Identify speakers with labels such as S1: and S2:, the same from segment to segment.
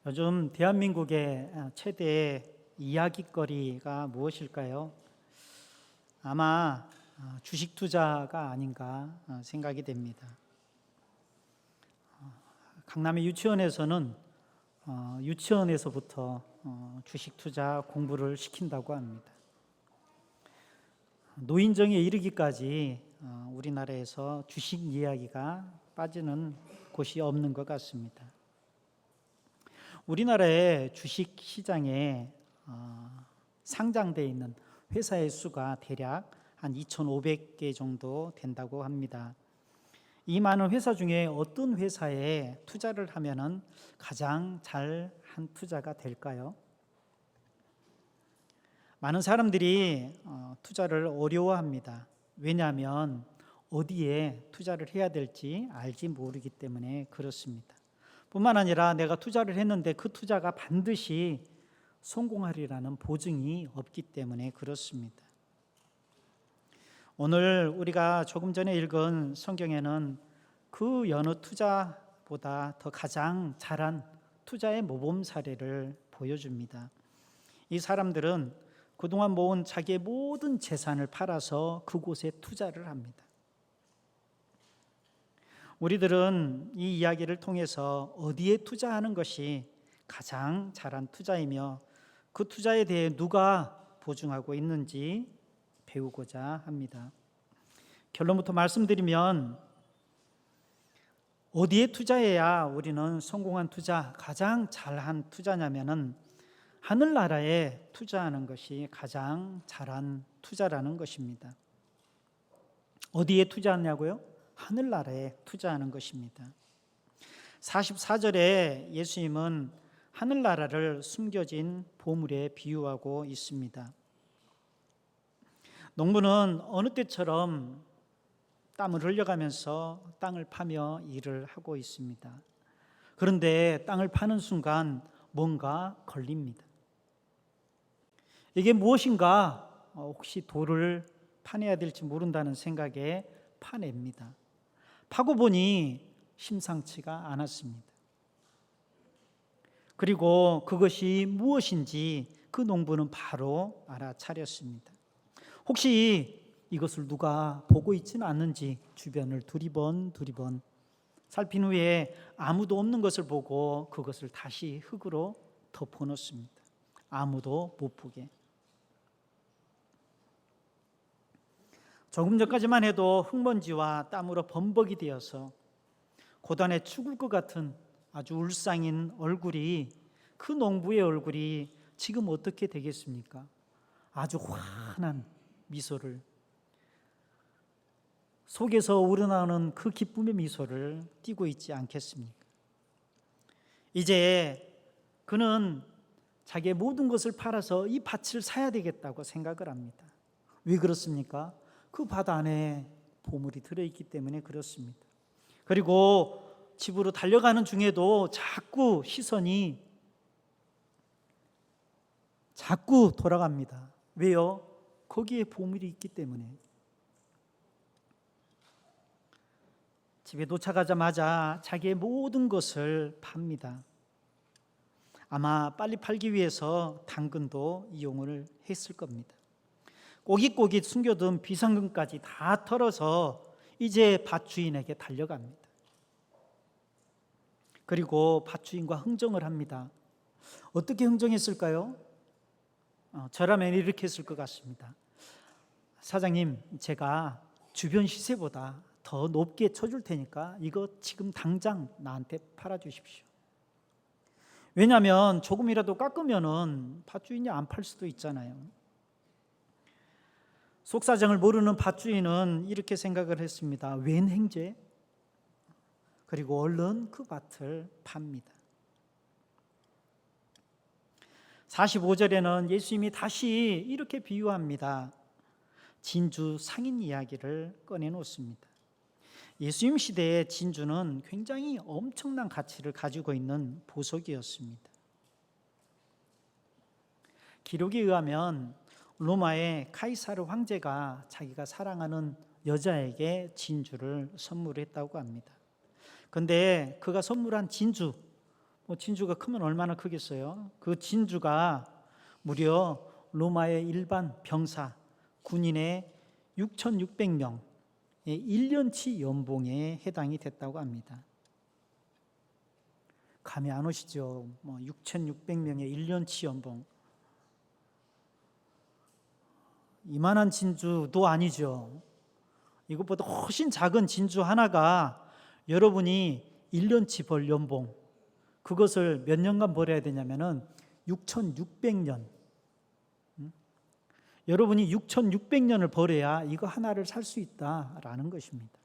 S1: 요즘 대한민국의 최대 이야깃거리가 무엇일까요? 아마 주식 투자가 아닌가 생각이 됩니다. 강남의 유치원에서는 유치원에서부터 주식 투자 공부를 시킨다고 합니다. 노인정에 이르기까지 우리나라에서 주식 이야기가 빠지는 곳이 없는 것 같습니다. 우리나라의 주식 시장에 상장되어 있는 회사의 수가 대략 한 2,500개 정도 된다고 합니다. 이 많은 회사 중에 어떤 회사에 투자를 하면 가장 잘한 투자가 될까요? 많은 사람들이 투자를 어려워합니다. 왜냐하면 어디에 투자를 해야 될지 알지 모르기 때문에 그렇습니다. 뿐만 아니라 내가 투자를 했는데 그 투자가 반드시 성공하리라는 보증이 없기 때문에 그렇습니다. 오늘 우리가 조금 전에 읽은 성경에는 그 여느 투자보다 더 가장 잘한 투자의 모범 사례를 보여줍니다. 이 사람들은 그동안 모은 자기의 모든 재산을 팔아서 그곳에 투자를 합니다. 우리들은 이 이야기를 통해서 어디에 투자하는 것이 가장 잘한 투자이며 그 투자에 대해 누가 보증하고 있는지 배우고자 합니다. 결론부터 말씀드리면 어디에 투자해야 우리는 성공한 투자, 가장 잘한 투자냐면은 하늘나라에 투자하는 것이 가장 잘한 투자라는 것입니다. 어디에 투자하냐고요? 하늘나라에 투자하는 것입니다. 44절에 예수님은 하늘나라를 숨겨진 보물에 비유하고 있습니다. 농부는 어느 때처럼 땀을 흘려가면서 땅을 파며 일을 하고 있습니다. 그런데 땅을 파는 순간 뭔가 걸립니다. 이게 무엇인가 혹시 돌을 파내야 될지 모른다는 생각에 파냅니다. 파고 보니 심상치가 않았습니다. 그리고 그것이 무엇인지 그 농부는 바로 알아차렸습니다. 혹시 이것을 누가 보고 있지는 않는지 주변을 두리번 살핀 후에 아무도 없는 것을 보고 그것을 다시 흙으로 덮어놓습니다. 아무도 못 보게. 조금 전까지만 해도 흙먼지와 땀으로 범벅이 되어서 고단에 죽을 것 같은 아주 울상인 얼굴이, 그 농부의 얼굴이 지금 어떻게 되겠습니까? 아주 환한 미소를, 속에서 우러나오는 그 기쁨의 미소를 띠고 있지 않겠습니까? 이제 그는 자기의 모든 것을 팔아서 이 밭을 사야 되겠다고 생각을 합니다. 왜 그렇습니까? 그 밭 안에 보물이 들어있기 때문에 그렇습니다. 그리고 집으로 달려가는 중에도 자꾸 시선이 돌아갑니다. 왜요? 거기에 보물이 있기 때문에. 집에 도착하자마자 자기의 모든 것을 팝니다. 아마 빨리 팔기 위해서 당근도 이용을 했을 겁니다. 꼬깃꼬깃 숨겨둔 비상금까지 다 털어서 이제 밭주인에게 달려갑니다. 그리고 밭주인과 흥정을 합니다. 어떻게 흥정했을까요? 저라면 이렇게 했을 것 같습니다. 사장님, 제가 주변 시세보다 더 높게 쳐줄 테니까 이거 지금 당장 나한테 팔아주십시오. 왜냐하면 조금이라도 깎으면은 밭주인이 안 팔 수도 있잖아요. 속사정을 모르는 밭주인은 이렇게 생각을 했습니다. 웬 행제? 그리고 얼른 그 밭을 팝니다. 45절에는 예수님이 다시 이렇게 비유합니다. 진주 상인 이야기를 꺼내놓습니다. 예수님 시대의 진주는 굉장히 엄청난 가치를 가지고 있는 보석이었습니다. 기록에 의하면 로마의 카이사르 황제가 자기가 사랑하는 여자에게 진주를 선물했다고 합니다. 그런데 그가 선물한 진주 진주가 크면 얼마나 크겠어요? 그 진주가 무려 로마의 일반 병사, 군인의 6,600명의 1년치 연봉에 해당이 됐다고 합니다. 감이 안 오시죠? 6,600명의 1년치 연봉. 이만한 진주도 아니죠. 이것보다 훨씬 작은 진주 하나가 여러분이 1년치 벌 연봉, 그것을 몇 년간 벌어야 되냐면은 6,600년. 여러분이 6,600년을 벌어야 이거 하나를 살 수 있다라는 것입니다.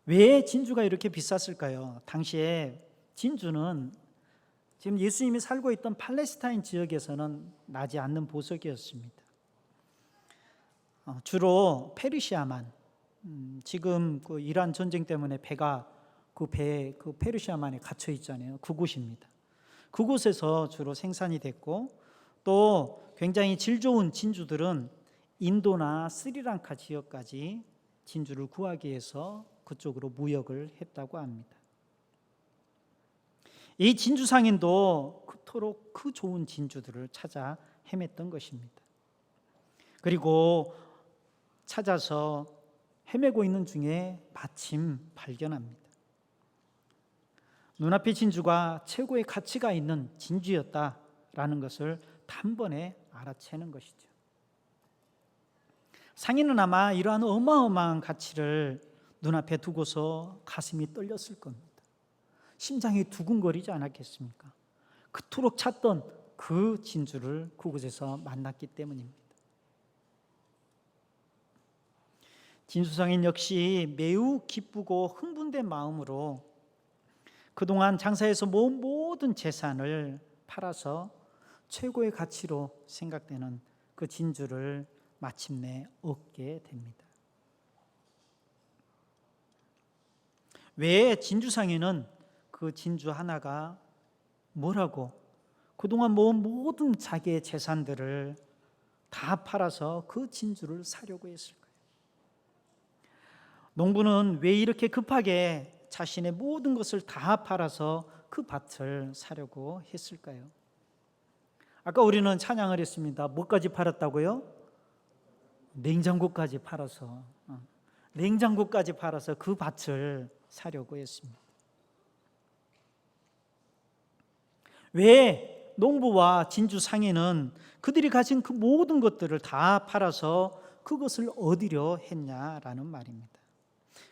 S1: 왜 진주가 이렇게 비쌌을까요? 당시에 진주는 지금 예수님이 살고 있던 팔레스타인 지역에서는 나지 않는 보석이었습니다. 주로 페르시아만, 지금 그 이란 전쟁 때문에 배가 그 페르시아만에 갇혀 있잖아요. 그곳입니다. 그곳에서 주로 생산이 됐고, 또 굉장히 질 좋은 진주들은 인도나 스리랑카 지역까지 진주를 구하기 위해서 그쪽으로 무역을 했다고 합니다. 이 진주 상인도 그토록 그 좋은 진주들을 찾아 헤맸던 것입니다. 그리고 찾아서 헤매고 있는 중에 마침 발견합니다. 눈앞의 진주가 최고의 가치가 있는 진주였다라는 것을 단번에 알아채는 것이죠. 상인은 아마 이러한 어마어마한 가치를 눈앞에 두고서 가슴이 떨렸을 겁니다. 심장이 두근거리지 않았겠습니까? 그토록 찾던 그 진주를 그곳에서 만났기 때문입니다. 진수상인 역시 매우 기쁘고 흥분된 마음으로 그동안 장사해서 모은 모든 재산을 팔아서 최고의 가치로 생각되는 그 진주를 마침내 얻게 됩니다. 왜 진주상인은 그 진주 하나가 뭐라고 그동안 모은 모든 자기의 재산들을 다 팔아서 그 진주를 사려고 했을까요? 농부는 왜 이렇게 급하게 자신의 모든 것을 다 팔아서 그 밭을 사려고 했을까요? 아까 우리는 찬양을 했습니다. 뭐까지 팔았다고요? 냉장고까지 팔아서 그 밭을 사려고 했습니다. 왜 농부와 진주 상인은 그들이 가진 그 모든 것들을 다 팔아서 그것을 얻으려 했냐라는 말입니다.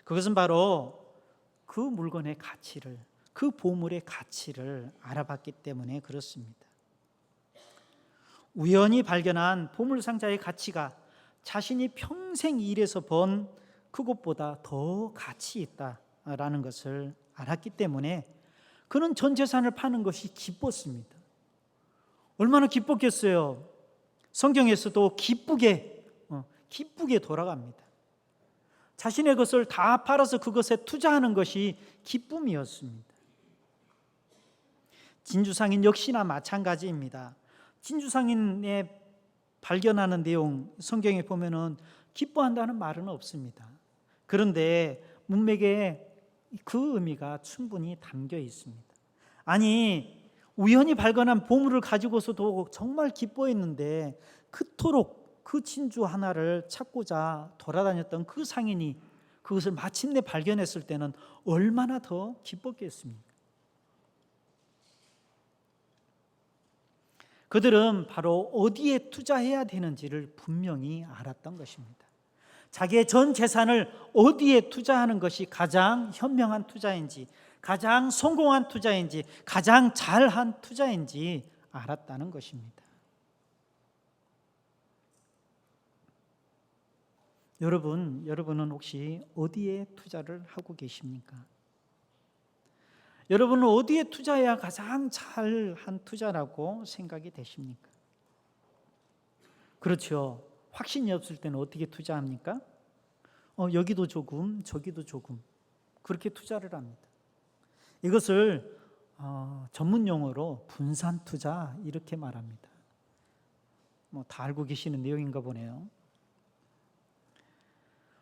S1: 그것은 바로 그 물건의 가치를, 그 보물의 가치를 알아봤기 때문에 그렇습니다. 우연히 발견한 보물상자의 가치가 자신이 평생 일해서 번 그것보다 더 가치 있다라는 것을 알았기 때문에 그는 전 재산을 파는 것이 기뻤습니다. 얼마나 기뻤겠어요. 성경에서도 기쁘게 돌아갑니다. 자신의 것을 다 팔아서 그것에 투자하는 것이 기쁨이었습니다. 진주상인 역시나 마찬가지입니다. 진주상인의 발견하는 내용 성경에 보면은 기뻐한다는 말은 없습니다. 그런데 문맥에 그 의미가 충분히 담겨 있습니다. 아니, 우연히 발견한 보물을 가지고서도 정말 기뻐했는데 그토록 그 진주 하나를 찾고자 돌아다녔던 그 상인이 그것을 마침내 발견했을 때는 얼마나 더 기뻤겠습니까? 그들은 바로 어디에 투자해야 되는지를 분명히 알았던 것입니다. 자기의 전 재산을 어디에 투자하는 것이 가장 현명한 투자인지, 가장 성공한 투자인지, 가장 잘한 투자인지 알았다는 것입니다. 여러분은 혹시 어디에 투자를 하고 계십니까? 여러분은 어디에 투자해야 가장 잘한 투자라고 생각이 되십니까? 그렇죠. 확신이 없을 때는 어떻게 투자합니까? 여기도 조금, 저기도 조금 그렇게 투자를 합니다. 이것을 전문 용어로 분산 투자 이렇게 말합니다. 다 알고 계시는 내용인가 보네요.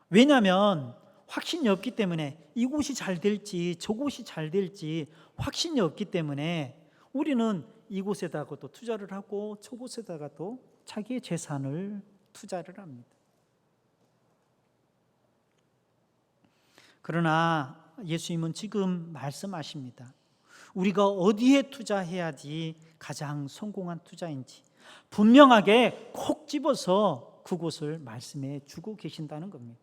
S1: 왜냐하면 확신이 없기 때문에 이곳이 잘 될지 저곳이 잘 될지 확신이 없기 때문에 우리는 이곳에다가도 투자를 하고 저곳에다가도 자기의 재산을 투자를 합니다. 그러나 예수님은 지금 말씀하십니다. 우리가 어디에 투자해야지 가장 성공한 투자인지 분명하게 콕 집어서 그곳을 말씀해 주고 계신다는 겁니다.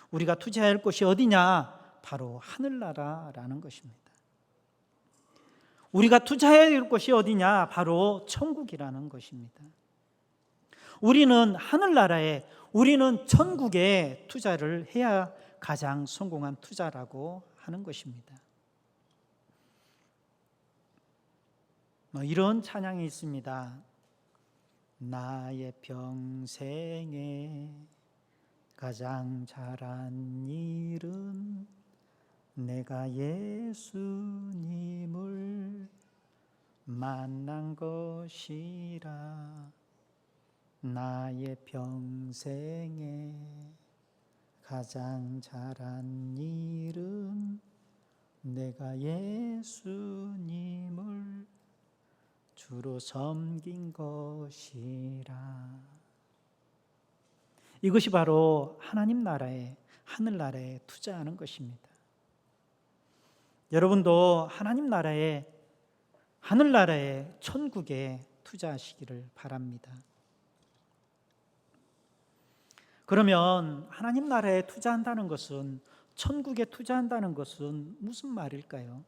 S1: 우리가 투자해야 할 곳이 어디냐? 바로 하늘나라라는 것입니다. 우리가 투자해야 할 곳이 어디냐? 바로 천국이라는 것입니다. 우리는 하늘나라에, 우리는 천국에 투자를 해야 가장 성공한 투자라고 하는 것입니다. 이런 찬양이 있습니다. 나의 평생에 가장 잘한 일은 내가 예수님을 만난 것이라. 나의 평생에 가장 잘한 일은 내가 예수님을 주로 섬긴 것이라. 이것이 바로 하나님 나라에, 하늘나라에 투자하는 것입니다. 여러분도 하나님 나라에, 하늘나라에, 천국에 투자하시기를 바랍니다. 그러면 하나님 나라에 투자한다는 것은, 천국에 투자한다는 것은 무슨 말일까요?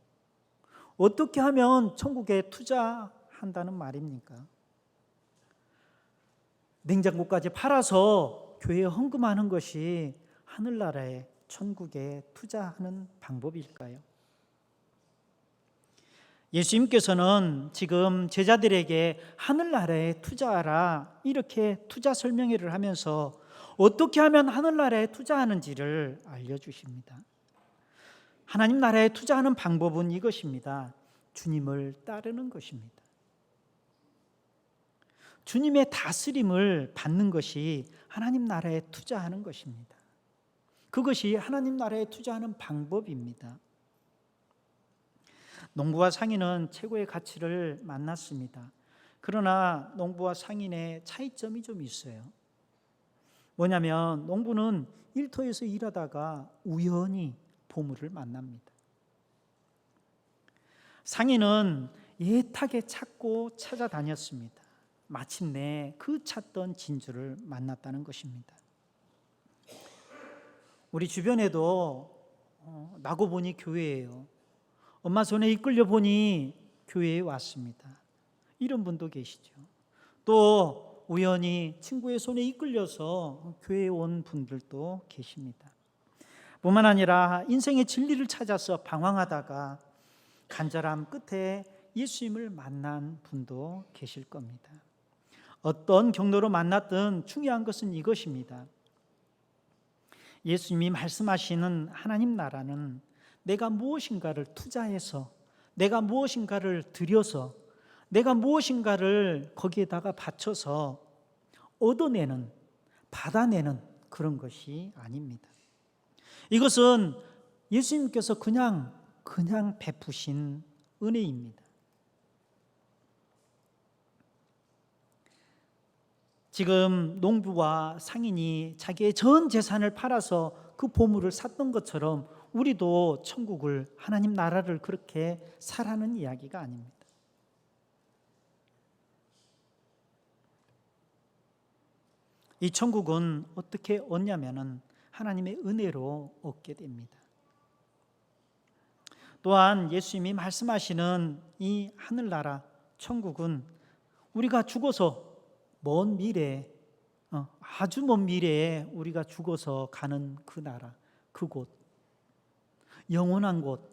S1: 어떻게 하면 천국에 투자한다는 말입니까? 냉장고까지 팔아서 교회에 헌금하는 것이 하늘나라에, 천국에 투자하는 방법일까요? 예수님께서는 지금 제자들에게 하늘나라에 투자하라, 이렇게 투자 설명회를 하면서 어떻게 하면 하늘나라에 투자하는지를 알려주십니다. 하나님 나라에 투자하는 방법은 이것입니다. 주님을 따르는 것입니다. 주님의 다스림을 받는 것이 하나님 나라에 투자하는 것입니다. 그것이 하나님 나라에 투자하는 방법입니다. 농부와 상인은 최고의 가치를 만났습니다. 그러나 농부와 상인의 차이점이 좀 있어요. 뭐냐면 농부는 일터에서 일하다가 우연히 보물을 만납니다. 상인은 애타게 찾고 찾아다녔습니다. 마침내 그 찾던 진주를 만났다는 것입니다. 우리 주변에도 나고 보니 교회예요. 엄마 손에 이끌려 보니 교회에 왔습니다. 이런 분도 계시죠. 또 우연히 친구의 손에 이끌려서 교회에 온 분들도 계십니다. 뿐만 아니라 인생의 진리를 찾아서 방황하다가 간절함 끝에 예수님을 만난 분도 계실 겁니다. 어떤 경로로 만났든 중요한 것은 이것입니다. 예수님이 말씀하시는 하나님 나라는 내가 무엇인가를 투자해서, 내가 무엇인가를 들여서, 내가 무엇인가를 거기에다가 바쳐서 얻어내는, 받아내는 그런 것이 아닙니다. 이것은 예수님께서 그냥 베푸신 은혜입니다. 지금 농부와 상인이 자기의 전 재산을 팔아서 그 보물을 샀던 것처럼 우리도 천국을, 하나님 나라를 그렇게 살라는 이야기가 아닙니다. 이 천국은 어떻게 얻냐면은 하나님의 은혜로 얻게 됩니다. 또한 예수님이 말씀하시는 이 하늘나라, 천국은 우리가 죽어서 먼 미래에, 아주 먼 미래에 우리가 죽어서 가는 그 나라, 그곳, 영원한 곳.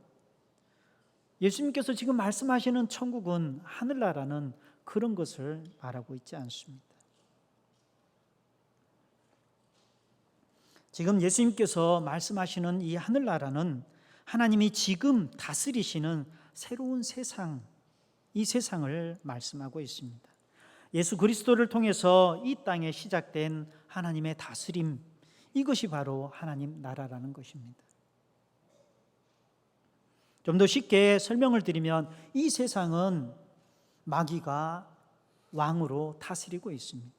S1: 예수님께서 지금 말씀하시는 천국은, 하늘나라는 그런 것을 말하고 있지 않습니다. 지금 예수님께서 말씀하시는 이 하늘나라는 하나님이 지금 다스리시는 새로운 세상, 이 세상을 말씀하고 있습니다. 예수 그리스도를 통해서 이 땅에 시작된 하나님의 다스림, 이것이 바로 하나님 나라라는 것입니다. 좀 더 쉽게 설명을 드리면 이 세상은 마귀가 왕으로 다스리고 있습니다.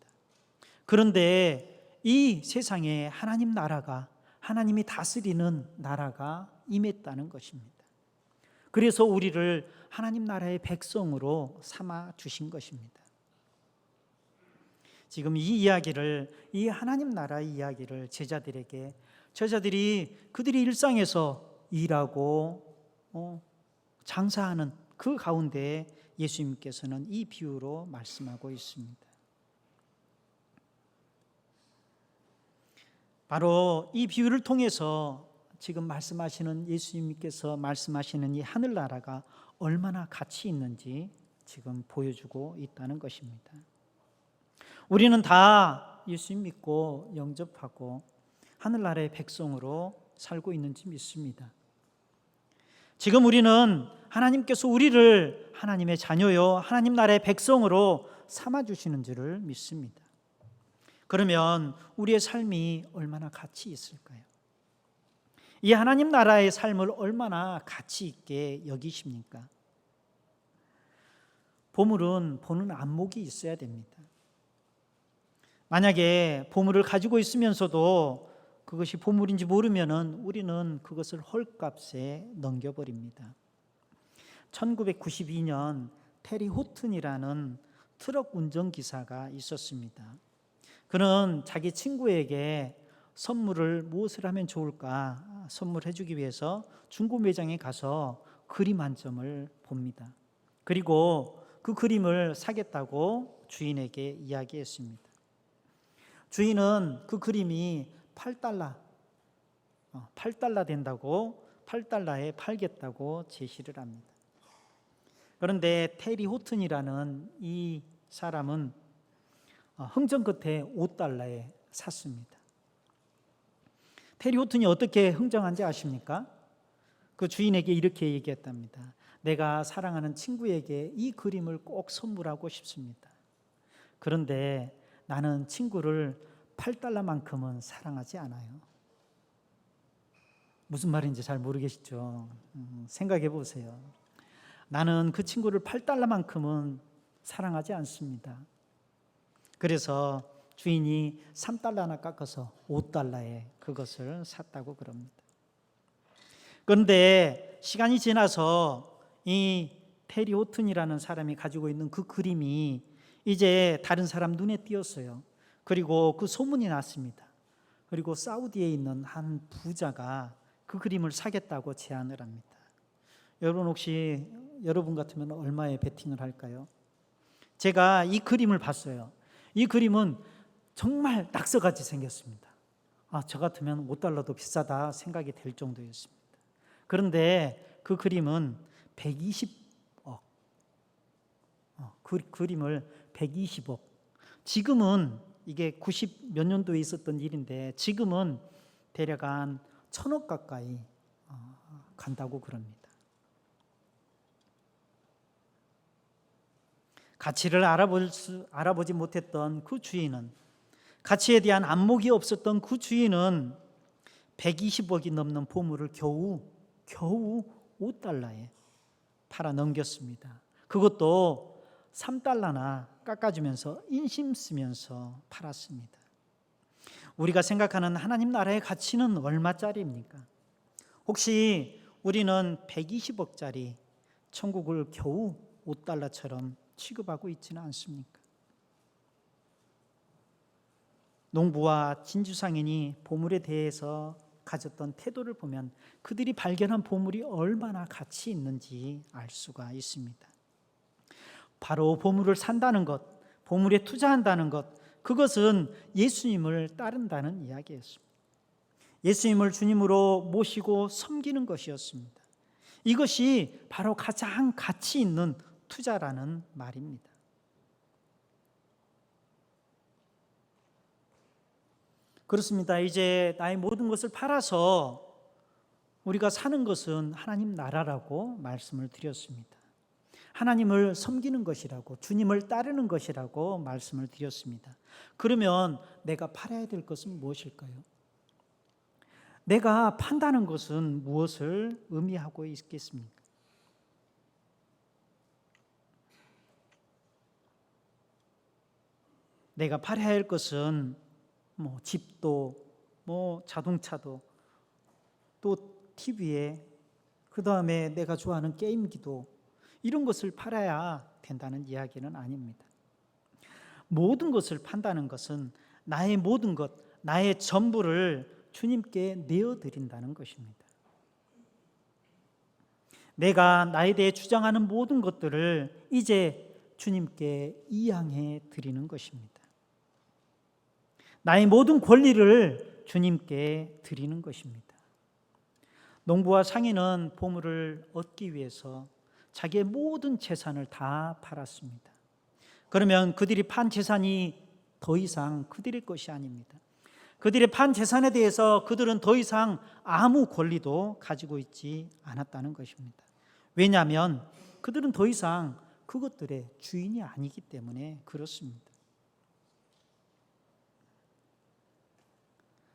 S1: 그런데 이 세상에 하나님 나라가, 하나님이 다스리는 나라가 임했다는 것입니다. 그래서 우리를 하나님 나라의 백성으로 삼아 주신 것입니다. 지금 이 이야기를, 이 하나님 나라의 이야기를 제자들에게, 제자들이 그들이 일상에서 일하고 장사하는 그 가운데 예수님께서는 이 비유로 말씀하고 있습니다. 바로 이 비유를 통해서 지금 말씀하시는, 예수님께서 말씀하시는 이 하늘나라가 얼마나 가치 있는지 지금 보여주고 있다는 것입니다. 우리는 다 예수님 믿고 영접하고 하늘나라의 백성으로 살고 있는지 믿습니다. 지금 우리는 하나님께서 우리를 하나님의 자녀요, 하나님 나라의 백성으로 삼아주시는 줄을 믿습니다. 그러면 우리의 삶이 얼마나 가치 있을까요? 이 하나님 나라의 삶을 얼마나 가치 있게 여기십니까? 보물은 보는 안목이 있어야 됩니다. 만약에 보물을 가지고 있으면서도 그것이 보물인지 모르면은 우리는 그것을 헐값에 넘겨버립니다. 1992년 테리 호튼이라는 트럭 운전기사가 있었습니다. 그는 자기 친구에게 선물을 무엇을 하면 좋을까 선물해 주기 위해서 중고 매장에 가서 그림 한 점을 봅니다. 그리고 그 그림을 사겠다고 주인에게 이야기했습니다. 주인은 그 그림이 8달러 된다고, 8달러에 팔겠다고 제시를 합니다. 그런데 테리 호튼이라는 이 사람은 흥정 끝에 5달러에 샀습니다. 테리 호튼이 어떻게 흥정한지 아십니까? 그 주인에게 이렇게 얘기했답니다. 내가 사랑하는 친구에게 이 그림을 꼭 선물하고 싶습니다. 그런데 나는 친구를 8달러만큼은 사랑하지 않아요. 무슨 말인지 잘 모르겠죠? 생각해 보세요. 나는 그 친구를 8달러만큼은 사랑하지 않습니다. 그래서 주인이 3달러나 깎아서 5달러에 그것을 샀다고 그럽니다. 그런데 시간이 지나서 이 테리 호튼이라는 사람이 가지고 있는 그 그림이 이제 다른 사람 눈에 띄었어요. 그리고 그 소문이 났습니다. 그리고 사우디에 있는 한 부자가 그 그림을 사겠다고 제안을 합니다. 여러분 혹시 여러분 같으면 얼마에 베팅을 할까요? 제가 이 그림을 봤어요. 이 그림은 정말 낙서같이 생겼습니다. 저 같으면 5달러도 비싸다 생각이 될 정도였습니다. 그런데 그 그림은 120억, 그 그림을 120억, 지금은 이게 90 몇 년도에 있었던 일인데 지금은 대략 한 1,000억 가까이 간다고 그럽니다. 가치를 알아보지 못했던 그 주인은, 가치에 대한 안목이 없었던 그 주인은 120억이 넘는 보물을 겨우 5달러에 팔아 넘겼습니다. 그것도 3달러나 깎아주면서 인심 쓰면서 팔았습니다. 우리가 생각하는 하나님 나라의 가치는 얼마짜리입니까? 혹시 우리는 120억짜리 천국을 겨우 5달러처럼 취급하고 있지는 않습니까? 농부와 진주상인이 보물에 대해서 가졌던 태도를 보면 그들이 발견한 보물이 얼마나 가치 있는지 알 수가 있습니다. 바로 보물을 산다는 것, 보물에 투자한다는 것, 그것은 예수님을 따른다는 이야기였습니다. 예수님을 주님으로 모시고 섬기는 것이었습니다. 이것이 바로 가장 가치 있는 투자라는 말입니다. 그렇습니다. 이제 나의 모든 것을 팔아서 우리가 사는 것은 하나님 나라라고 말씀을 드렸습니다. 하나님을 섬기는 것이라고, 주님을 따르는 것이라고 말씀을 드렸습니다. 그러면 내가 팔아야 될 것은 무엇일까요? 내가 판다는 것은 무엇을 의미하고 있겠습니까? 내가 팔아야 할 것은 집도 자동차도 또 TV에 그다음에 내가 좋아하는 게임기도 이런 것을 팔아야 된다는 이야기는 아닙니다. 모든 것을 판다는 것은 나의 모든 것, 나의 전부를 주님께 내어드린다는 것입니다. 내가 나에 대해 주장하는 모든 것들을 이제 주님께 이양해 드리는 것입니다. 나의 모든 권리를 주님께 드리는 것입니다. 농부와 상인은 보물을 얻기 위해서 자기의 모든 재산을 다 팔았습니다. 그러면 그들이 판 재산이 더 이상 그들의 것이 아닙니다. 그들의 판 재산에 대해서 그들은 더 이상 아무 권리도 가지고 있지 않았다는 것입니다. 왜냐하면 그들은 더 이상 그것들의 주인이 아니기 때문에 그렇습니다.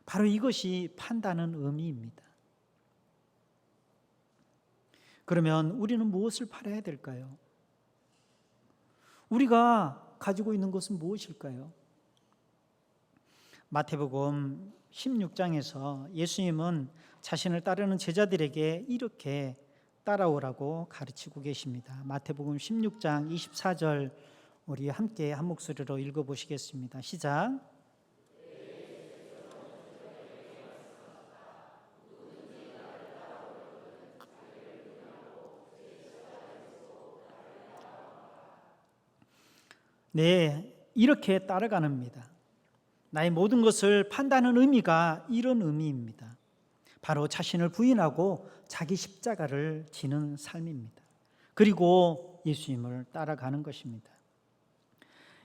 S1: 바로 이것이 판다는 의미입니다. 그러면 우리는 무엇을 팔아야 될까요? 우리가 가지고 있는 것은 무엇일까요? 마태복음 16장에서 예수님은 자신을 따르는 제자들에게 이렇게 따라오라고 가르치고 계십니다. 마태복음 16장 24절 우리 함께 한 목소리로 읽어보시겠습니다. 시작. 네, 이렇게 따라가는입니다. 나의 모든 것을 판다는 의미가 이런 의미입니다. 바로 자신을 부인하고 자기 십자가를 지는 삶입니다. 그리고 예수님을 따라가는 것입니다.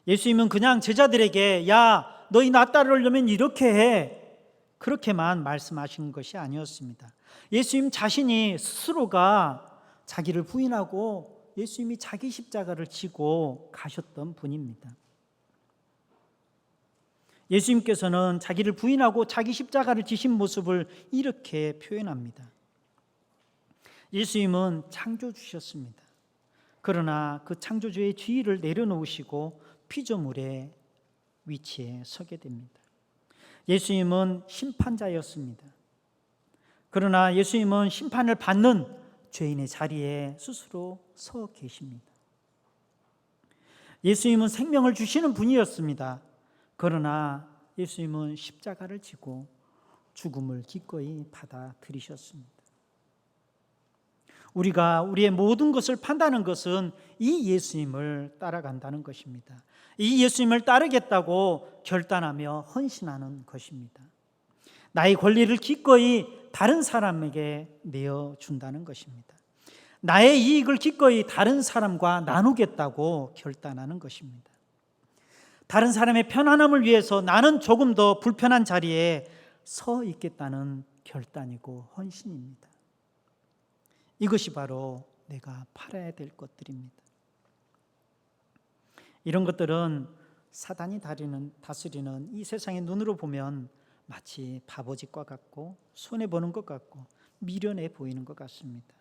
S1: 예수님은 그냥 제자들에게 야, 너희 나 따르려면 이렇게 해, 그렇게만 말씀하신 것이 아니었습니다. 예수님 자신이 스스로가 자기를 부인하고 예수님이 자기 십자가를 지고 가셨던 분입니다. 예수님께서는 자기를 부인하고 자기 십자가를 지신 모습을 이렇게 표현합니다. 예수님은 창조주셨습니다. 그러나 그 창조주의 지위를 내려놓으시고 피조물의 위치에 서게 됩니다. 예수님은 심판자였습니다. 그러나 예수님은 심판을 받는 죄인의 자리에 스스로 서 계십니다. 예수님은 생명을 주시는 분이었습니다. 그러나 예수님은 십자가를 지고 죽음을 기꺼이 받아들이셨습니다. 우리가 우리의 모든 것을 판다는 것은 이 예수님을 따라간다는 것입니다. 이 예수님을 따르겠다고 결단하며 헌신하는 것입니다. 나의 권리를 기꺼이 다른 사람에게 내어준다는 것입니다. 나의 이익을 기꺼이 다른 사람과 나누겠다고 결단하는 것입니다. 다른 사람의 편안함을 위해서 나는 조금 더 불편한 자리에 서 있겠다는 결단이고 헌신입니다. 이것이 바로 내가 팔아야 될 것들입니다. 이런 것들은 사단이 다스리는 이 세상의 눈으로 보면 마치 바보짓과 같고 손해보는 것 같고 미련해 보이는 것 같습니다.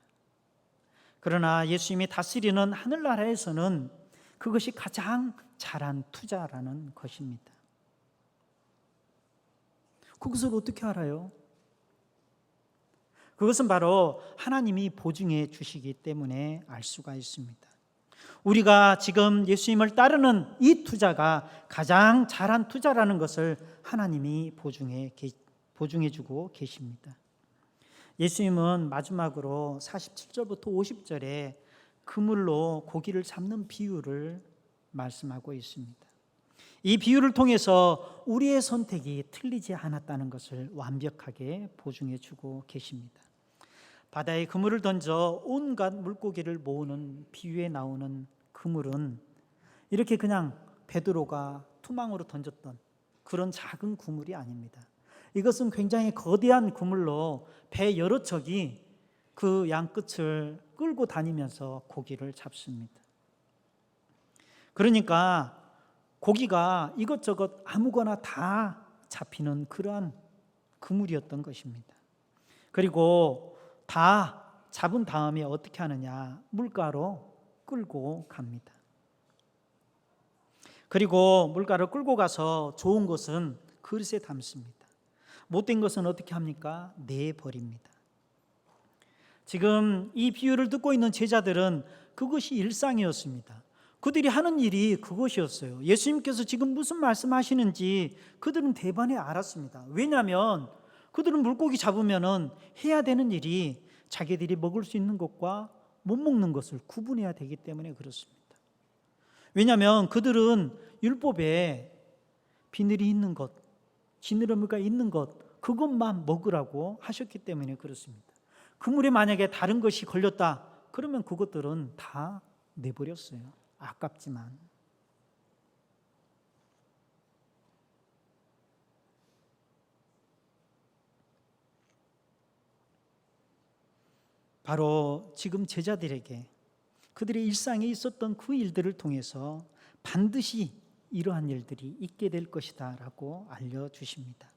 S1: 그러나 예수님이 다스리는 하늘나라에서는 그것이 가장 잘한 투자라는 것입니다. 그것을 어떻게 알아요? 그것은 바로 하나님이 보증해 주시기 때문에 알 수가 있습니다. 우리가 지금 예수님을 따르는 이 투자가 가장 잘한 투자라는 것을 하나님이 보증해 주고 계십니다. 예수님은 마지막으로 47절부터 50절에 그물로 고기를 잡는 비유를 말씀하고 있습니다. 이 비유를 통해서 우리의 선택이 틀리지 않았다는 것을 완벽하게 보증해 주고 계십니다. 바다에 그물을 던져 온갖 물고기를 모으는 비유에 나오는 그물은 이렇게 그냥 베드로가 투망으로 던졌던 그런 작은 그물이 아닙니다. 이것은 굉장히 거대한 그물로 배 여러 척이 그 양끝을 끌고 다니면서 고기를 잡습니다. 그러니까 고기가 이것저것 아무거나 다 잡히는 그러한 그물이었던 것입니다. 그리고 다 잡은 다음에 어떻게 하느냐? 물가로 끌고 갑니다. 그리고 물가로 끌고 가서 좋은 것은 그릇에 담습니다. 못된 것은 어떻게 합니까? 내버립니다. 지금 이 비유를 듣고 있는 제자들은 그것이 일상이었습니다. 그들이 하는 일이 그것이었어요. 예수님께서 지금 무슨 말씀하시는지 그들은 대번에 알았습니다. 왜냐하면 그들은 물고기 잡으면 해야 되는 일이 자기들이 먹을 수 있는 것과 못 먹는 것을 구분해야 되기 때문에 그렇습니다. 왜냐하면 그들은 율법에 비늘이 있는 것, 지느러미가 있는 것, 그것만 먹으라고 하셨기 때문에 그렇습니다. 그물에 만약에 다른 것이 걸렸다, 그러면 그것들은 다 내버렸어요. 아깝지만. 바로 지금 제자들에게 그들의 일상에 있었던 그 일들을 통해서 반드시 이러한 일들이 있게 될 것이다 라고 알려주십니다.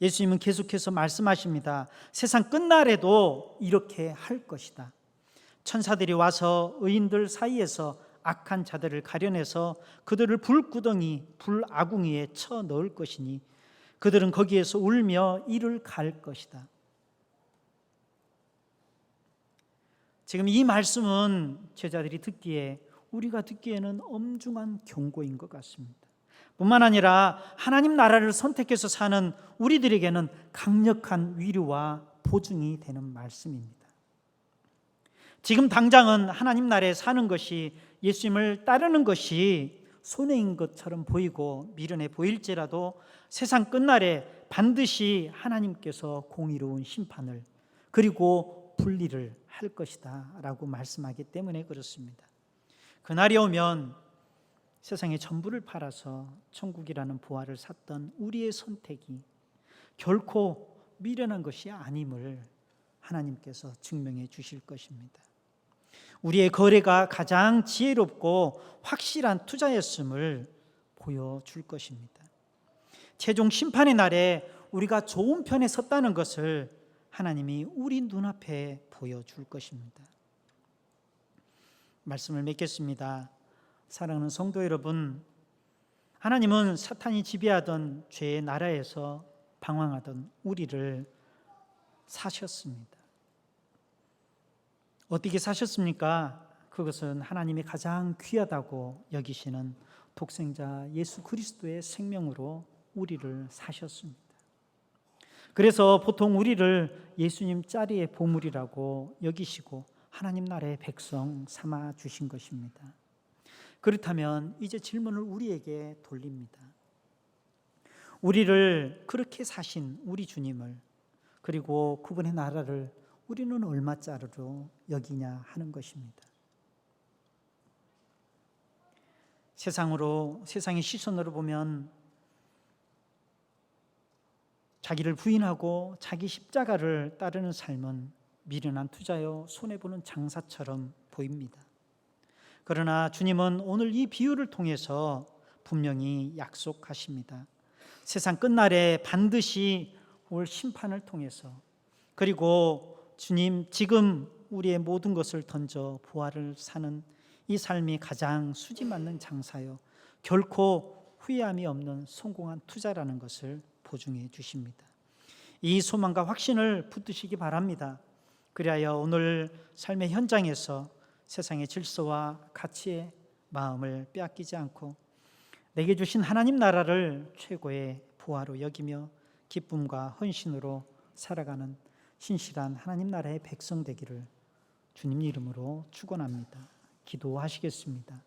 S1: 예수님은 계속해서 말씀하십니다. 세상 끝날에도 이렇게 할 것이다. 천사들이 와서 의인들 사이에서 악한 자들을 가려내서 그들을 불구덩이, 불아궁이에 쳐 넣을 것이니 그들은 거기에서 울며 이를 갈 것이다. 지금 이 말씀은 제자들이 듣기에, 우리가 듣기에는 엄중한 경고인 것 같습니다. 뿐만 아니라 하나님 나라를 선택해서 사는 우리들에게는 강력한 위로와 보증이 되는 말씀입니다. 지금 당장은 하나님 나라에 사는 것이, 예수님을 따르는 것이 손해인 것처럼 보이고 미련해 보일지라도 세상 끝날에 반드시 하나님께서 공의로운 심판을 그리고 분리를 할 것이다 라고 말씀하기 때문에 그렇습니다. 그날이 오면 세상의 전부를 팔아서 천국이라는 보화를 샀던 우리의 선택이 결코 미련한 것이 아님을 하나님께서 증명해 주실 것입니다. 우리의 거래가 가장 지혜롭고 확실한 투자였음을 보여줄 것입니다. 최종 심판의 날에 우리가 좋은 편에 섰다는 것을 하나님이 우리 눈앞에 보여줄 것입니다. 말씀을 맺겠습니다. 사랑하는 성도 여러분, 하나님은 사탄이 지배하던 죄의 나라에서 방황하던 우리를 사셨습니다. 어떻게 사셨습니까? 그것은 하나님이 가장 귀하다고 여기시는 독생자 예수 그리스도의 생명으로 우리를 사셨습니다. 그래서 보통 우리를 예수님 자리의 보물이라고 여기시고 하나님 나라의 백성 삼아 주신 것입니다. 그렇다면 이제 질문을 우리에게 돌립니다. 우리를 그렇게 사신 우리 주님을, 그리고 그분의 나라를 우리는 얼마짜리로 여기냐 하는 것입니다. 세상의 시선으로 보면 자기를 부인하고 자기 십자가를 따르는 삶은 미련한 투자요 손해보는 장사처럼 보입니다. 그러나 주님은 오늘 이 비유를 통해서 분명히 약속하십니다. 세상 끝날에 반드시 올 심판을 통해서, 그리고 주님 지금 우리의 모든 것을 던져 부활을 사는 이 삶이 가장 수지 맞는 장사요 결코 후회함이 없는 성공한 투자라는 것을 보증해 주십니다. 이 소망과 확신을 붙드시기 바랍니다. 그리하여 오늘 삶의 현장에서 세상의 질서와 가치의 마음을 빼앗기지 않고 내게 주신 하나님 나라를 최고의 보화로 여기며 기쁨과 헌신으로 살아가는 신실한 하나님 나라의 백성 되기를 주님 이름으로 축원합니다. 기도하시겠습니다.